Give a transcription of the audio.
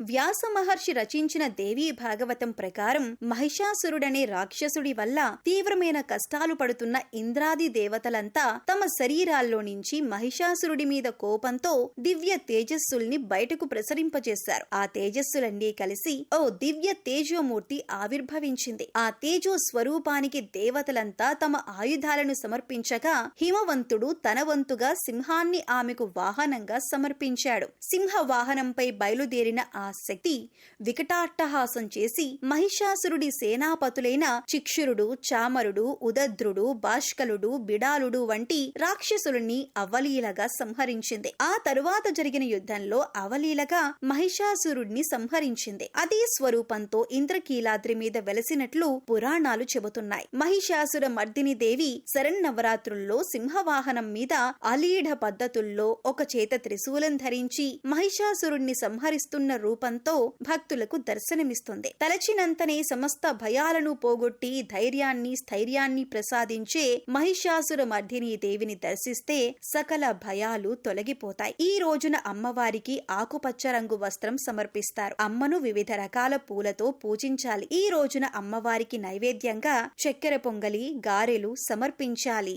వ్యాస మహర్షి రచించిన దేవీ భాగవతం ప్రకారం మహిషాసురుడనే రాక్షసుడి వల్ల తీవ్రమైన కష్టాలు పడుతున్న ఇంద్రాది దేవతలంతా తమ శరీరాల్లో నుంచి మహిషాసురుడి మీద కోపంతో దివ్య తేజస్సుల్ని బయటకు ప్రసరింపజేశారు. ఆ తేజస్సులన్నీ కలిసి ఓ దివ్య తేజోమూర్తి ఆవిర్భవించింది. ఆ తేజో స్వరూపానికి దేవతలంతా తమ ఆయుధాలను సమర్పించగా హిమవంతుడు తన వంతుగా సింహాన్ని ఆమెకు వాహనంగా సమర్పించాడు. సింహ వాహనంపై బయలుదేరిన ఆ శక్తి వికటాట్టహాసం చేసి మహిషాసురుడి సేనాపతులైన చిక్షురుడు, చామరుడు, ఉదద్రుడు, బాష్కలుడు, బిడాలుడు వంటి రాక్షసుల్ని అవలీలగా సంహరించింది. ఆ తరువాత జరిగిన యుద్ధంలో అవలీలగా మహిషాసురుడిని సంహరించింది. అదే స్వరూపంతో ఇంద్రకీలాద్రి మీద వెలసినట్లు పురాణాలు చెబుతున్నాయి. మహిషాసుర మర్దిని దేవి శరన్నవరాత్రుల్లో సింహవాహనం మీద అలీఢ పద్ధతుల్లో ఒక చేత త్రిశూలం ధరించి మహిషాసురుణ్ణి సంహరిస్తున్న రూపంతో భక్తులకు దర్శనమిస్తుంది. తలచినంతనే సమస్త భయాలను పోగొట్టి ధైర్యాన్ని, స్థైర్యాన్ని ప్రసాదించే మహిషాసుర మర్దిని దేవిని దర్శిస్తే సకల భయాలు తొలగిపోతాయి. ఈ రోజున అమ్మవారికి ఆకుపచ్చ రంగు వస్త్రం సమర్పిస్తారు. అమ్మను వివిధ రకాల పూలతో పూజించాలి. ఈ రోజున అమ్మవారికి నైవేద్యంగా చక్కెర పొంగలి, గారెలు సమర్పించాలి.